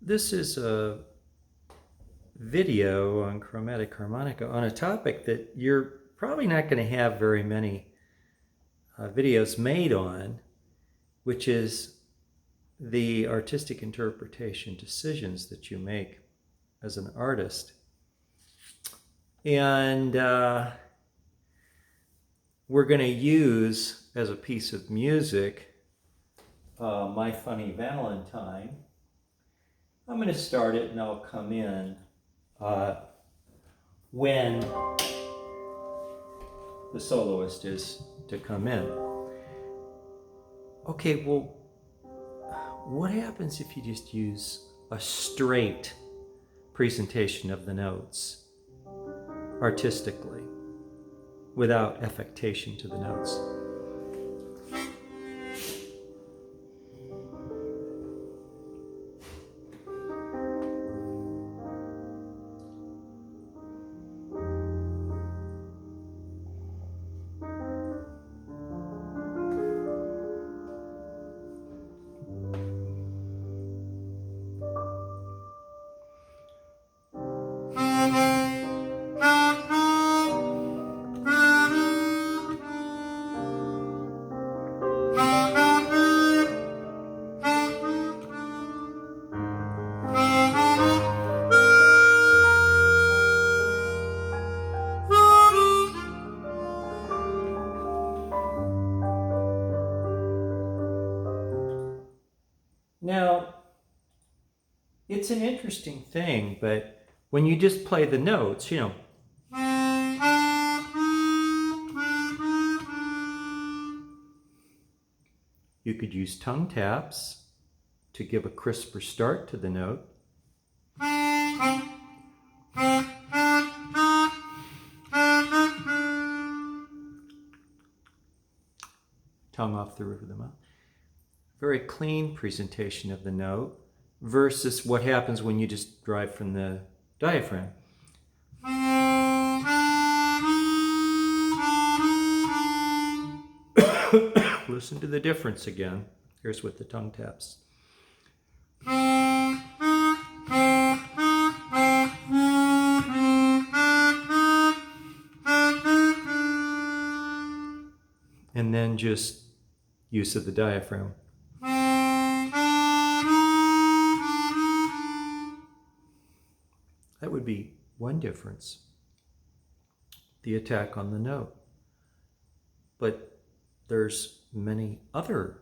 This is a video on chromatic harmonica on a topic that you're probably not going to have very many videos made on, which is the artistic interpretation decisions that you make as an artist. And we're going to use as a piece of music My Funny Valentine. I'm going to start it and I'll come in when the soloist is to come in. Okay, well, what happens if you just use a straight presentation of the notes artistically without affectation to the notes? Now, it's an interesting thing, but when you just play the notes, you could use tongue taps to give a crisper start to the note. Tongue off the roof of the mouth. Very clean presentation of the note versus what happens when you just drive from the diaphragm. Listen to the difference again. Here's with the tongue taps. And then just use of the diaphragm. That would be one difference, the attack on the note. But there's many other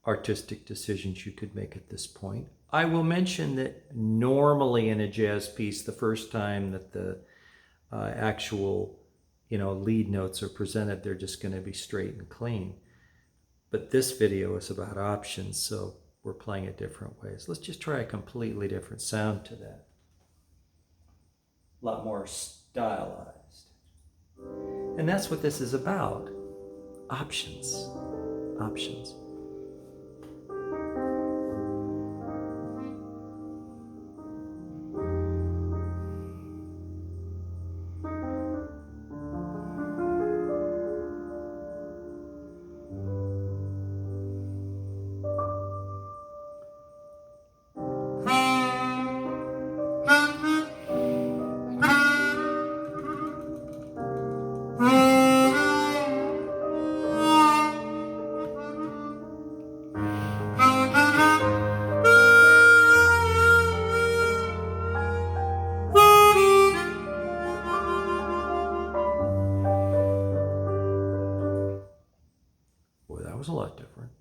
artistic decisions you could make at this point. I will mention that normally in a jazz piece, the first time that the actual lead notes are presented, they're just going to be straight and clean. But this video is about options, so we're playing it different ways. Let's just try a completely different sound to that. A lot more stylized. And that's what this is about. Options. Options. Boy, that was a lot different.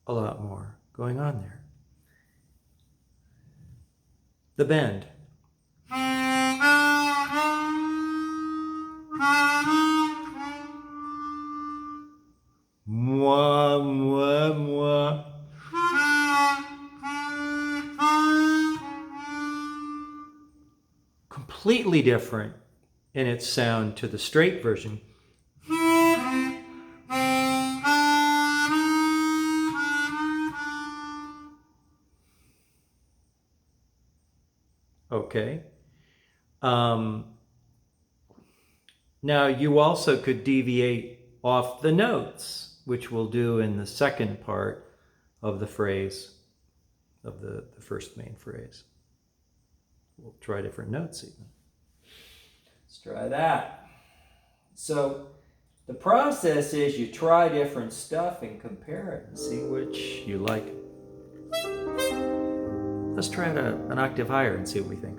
A lot more going on there. The bend. Moi, moi, moi. Completely different in its sound to the straight version. okay? Now, you also could deviate off the notes, which we'll do in the second part of the phrase, of the first main phrase. We'll try different notes even. Let's try that. So the process is you try different stuff and compare it and see which you like. Let's try it an octave higher and see what we think.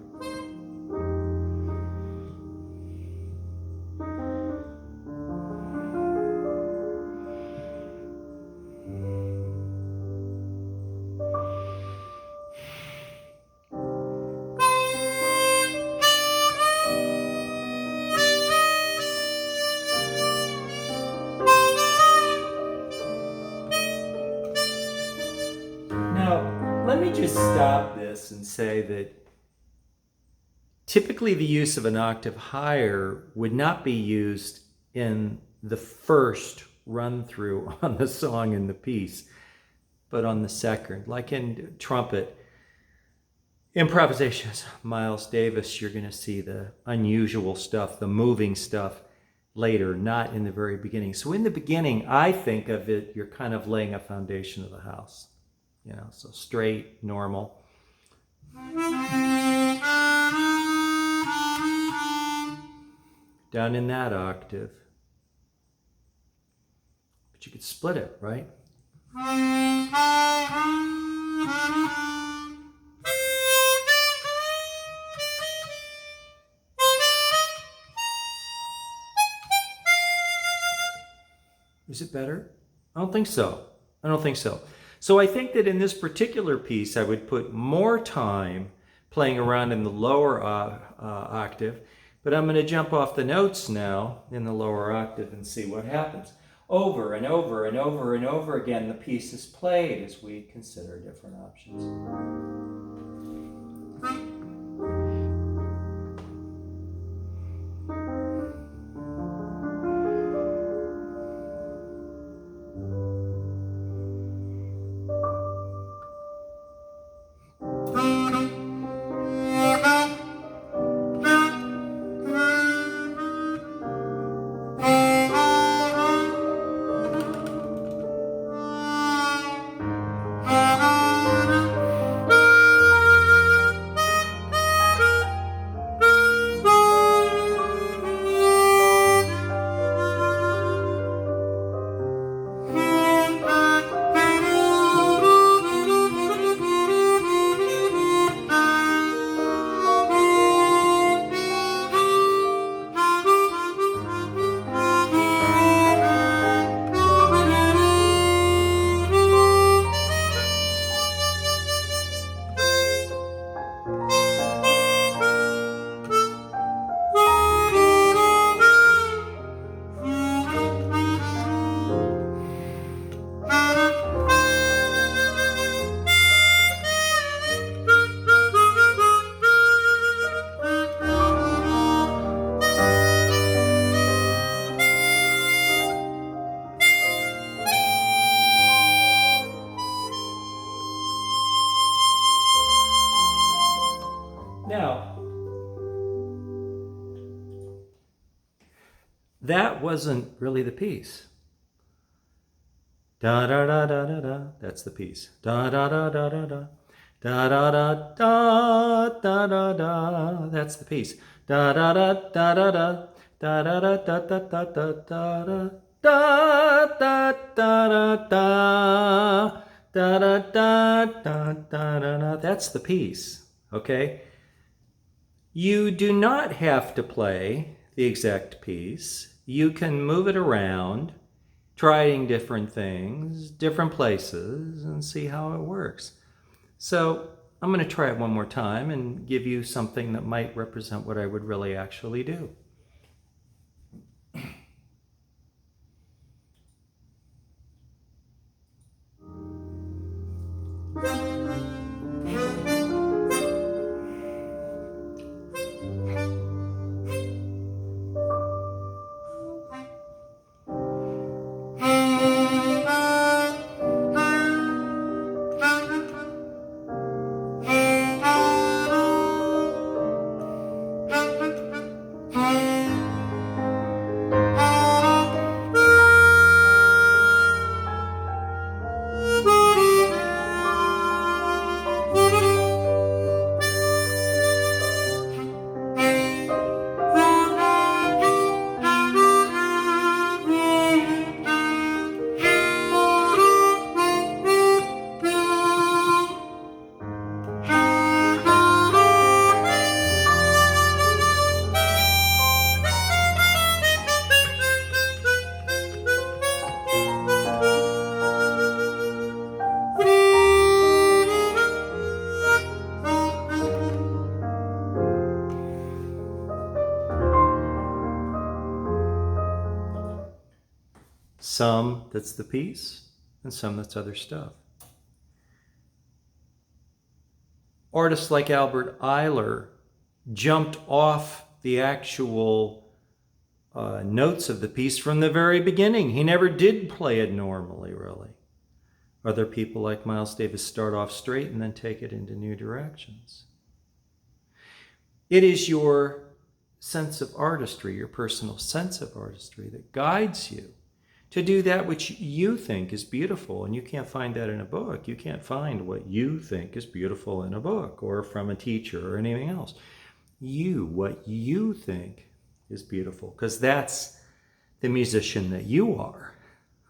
Now, let me just stop this and say that typically the use of an octave higher would not be used in the first run through on the song and the piece, but on the second. Like in trumpet improvisations, Miles Davis, you're going to see the unusual stuff, the moving stuff later, not in the very beginning. So in the beginning, I think of it, you're kind of laying a foundation of the house, you know, so straight, normal. Down in that octave. But you could split it, right? Is it better? I don't think so. I don't think so. So I think that in this particular piece, I would put more time playing around in the lower octave, but I'm going to jump off the notes now in the lower octave and see what happens. Over and over and over and over again, the piece is played as we consider different options. Now, that wasn't really the piece. Da da da da da da. That's the piece. Da da da da da da. Da da da da da da da. That's the piece. Da da da da da da. Da da da da da da da da da da da da da da da da da da da. That's the piece. Okay. You do not have to play the exact piece. You can move it around, trying different things, different places, and see how it works. So I'm going to try it one more time and give you something that might represent what I would really actually do. Some that's the piece, and some that's other stuff. Artists like Albert Eiler jumped off the actual notes of the piece from the very beginning. He never did play it normally, really. Other people like Miles Davis start off straight and then take it into new directions. It is your sense of artistry, your personal sense of artistry, that guides you to do that which you think is beautiful. And you can't find that in a book. You can't find what you think is beautiful in a book or from a teacher or anything else. What you think is beautiful, because that's the musician that you are.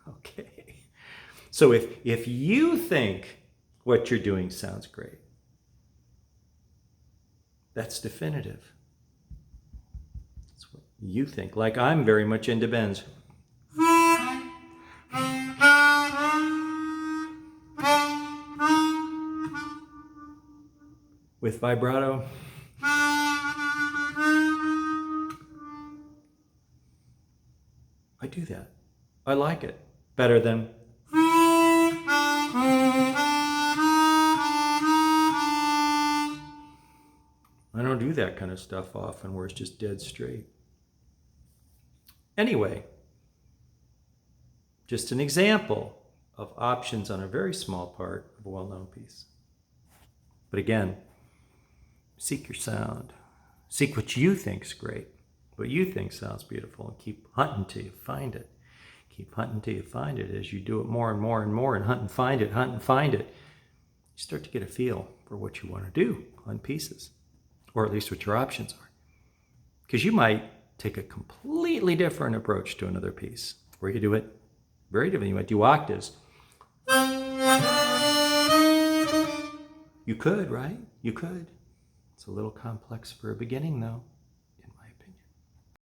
Okay. So if you think what you're doing sounds great, that's definitive. That's what you think. Like, I'm very much into Ben's. With vibrato. I do that. I like it better than. I don't do that kind of stuff often where it's just dead straight. Anyway, just an example of options on a very small part of a well-known piece. But again, seek your sound. Seek what you think's great, what you think sounds beautiful, and keep hunting till you find it. Keep hunting till you find it. As you do it more and more and more and hunt and find it, you start to get a feel for what you want to do on pieces, or at least what your options are. Because you might take a completely different approach to another piece, where you do it very different. You might do octaves. You could, right? You could. It's a little complex for a beginning, though.